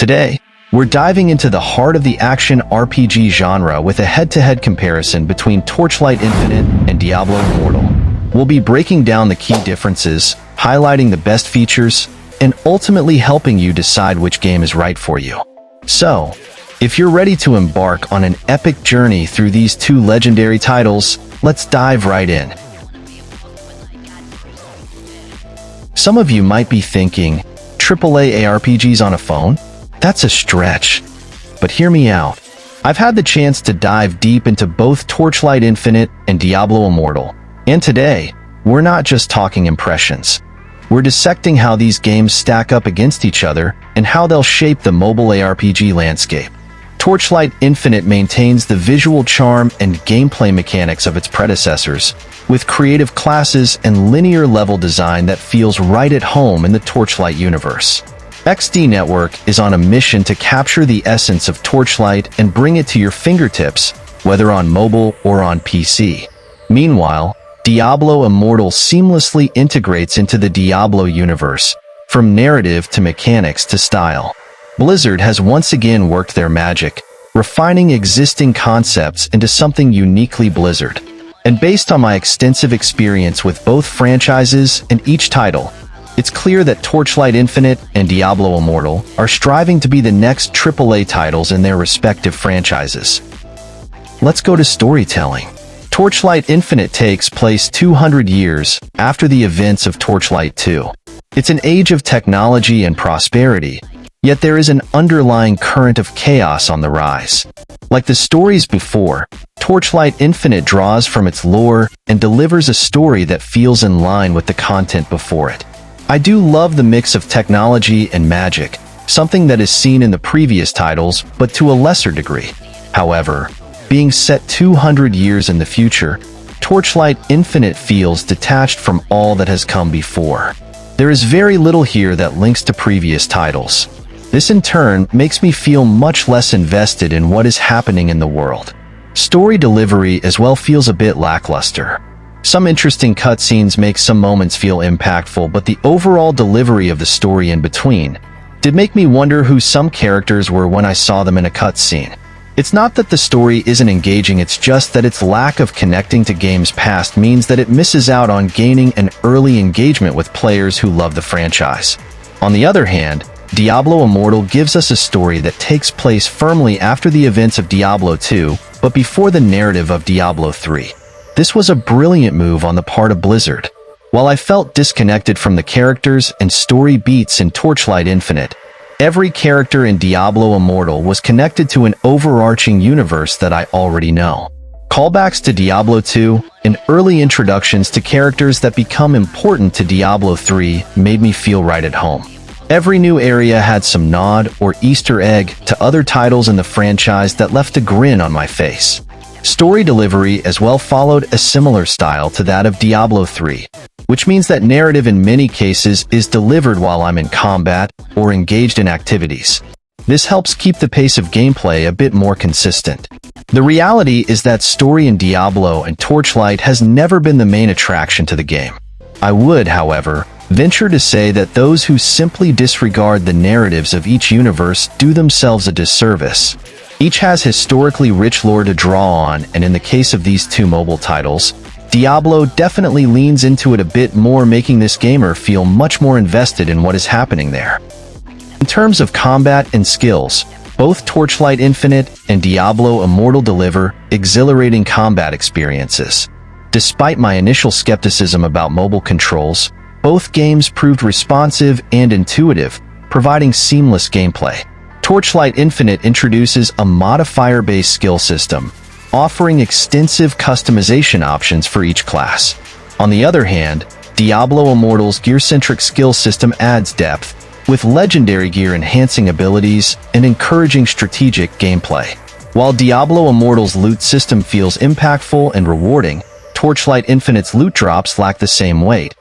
Today, we're diving into the heart of the action RPG genre with a head-to-head comparison between Torchlight Infinite and Diablo Immortal. We'll be breaking down the key differences, highlighting the best features, and ultimately helping you decide which game is right for you. So, if you're ready to embark on an epic journey through these two legendary titles, let's dive right in. Some of you might be thinking, AAA ARPGs on a phone? That's a stretch. But hear me out. I've had the chance to dive deep into both Torchlight Infinite and Diablo Immortal. And today, we're not just talking impressions. We're dissecting how these games stack up against each other and how they'll shape the mobile ARPG landscape. Torchlight Infinite maintains the visual charm and gameplay mechanics of its predecessors, with creative classes and linear level design that feels right at home in the Torchlight universe. XD Network is on a mission to capture the essence of Torchlight and bring it to your fingertips, whether on mobile or on PC. Meanwhile, Diablo Immortal seamlessly integrates into the Diablo universe, from narrative to mechanics to style. Blizzard has once again worked their magic, refining existing concepts into something uniquely Blizzard. And based on my extensive experience with both franchises and each title, it's clear that Torchlight Infinite and Diablo Immortal are striving to be the next AAA titles in their respective franchises. Let's go to storytelling. Torchlight Infinite takes place 200 years after the events of Torchlight 2. It's an age of technology and prosperity, yet there is an underlying current of chaos on the rise. Like the stories before, Torchlight Infinite draws from its lore and delivers a story that feels in line with the content before it. I do love the mix of technology and magic, something that is seen in the previous titles, but to a lesser degree. However, being set 200 years in the future, Torchlight Infinite feels detached from all that has come before. There is very little here that links to previous titles. This in turn makes me feel much less invested in what is happening in the world. Story delivery as well feels a bit lackluster. Some interesting cutscenes make some moments feel impactful, but the overall delivery of the story in between did make me wonder who some characters were when I saw them in a cutscene. It's not that the story isn't engaging, it's just that its lack of connecting to games past means that it misses out on gaining an early engagement with players who love the franchise. On the other hand, Diablo Immortal gives us a story that takes place firmly after the events of Diablo 2, but before the narrative of Diablo 3. This was a brilliant move on the part of Blizzard. While I felt disconnected from the characters and story beats in Torchlight Infinite, every character in Diablo Immortal was connected to an overarching universe that I already know. Callbacks to Diablo 2 and early introductions to characters that become important to Diablo 3 made me feel right at home. Every new area had some nod or Easter egg to other titles in the franchise that left a grin on my face. Story delivery as well followed a similar style to that of Diablo 3, which means that narrative in many cases is delivered while I'm in combat or engaged in activities. This helps keep the pace of gameplay a bit more consistent. The reality is that story in Diablo and Torchlight has never been the main attraction to the game. I would, however, venture to say that those who simply disregard the narratives of each universe do themselves a disservice. Each has historically rich lore to draw on, and in the case of these two mobile titles, Diablo definitely leans into it a bit more, making this gamer feel much more invested in what is happening there. In terms of combat and skills, both Torchlight Infinite and Diablo Immortal deliver exhilarating combat experiences. Despite my initial skepticism about mobile controls, both games proved responsive and intuitive, providing seamless gameplay. Torchlight Infinite introduces a modifier-based skill system, offering extensive customization options for each class. On the other hand, Diablo Immortal's gear-centric skill system adds depth, with legendary gear enhancing abilities and encouraging strategic gameplay. While Diablo Immortal's loot system feels impactful and rewarding, Torchlight Infinite's loot drops lack the same weight.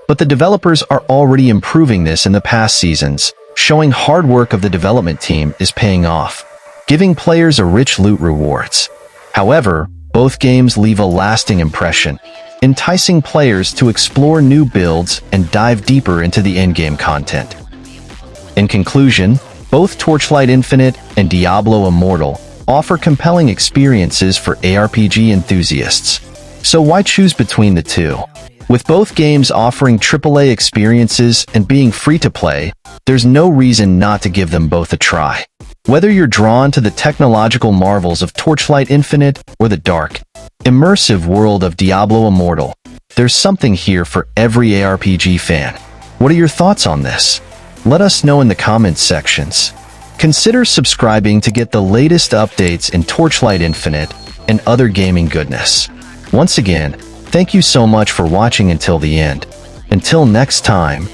But the developers are already improving this in the past seasons, showing hard work of the development team is paying off, giving players a rich loot rewards. However, both games leave a lasting impression, enticing players to explore new builds and dive deeper into the endgame content. In conclusion, Both Torchlight Infinite and Diablo Immortal offer compelling experiences for ARPG enthusiasts. So why choose between the two? With both games offering AAA experiences and being free to play, there's no reason not to give them both a try. Whether you're drawn to the technological marvels of Torchlight Infinite or the dark, immersive world of Diablo Immortal, there's something here for every ARPG fan. What are your thoughts on this? Let us know in the comments sections. Consider subscribing to get the latest updates in Torchlight Infinite and other gaming goodness. Once again, thank you so much for watching until the end. Until next time,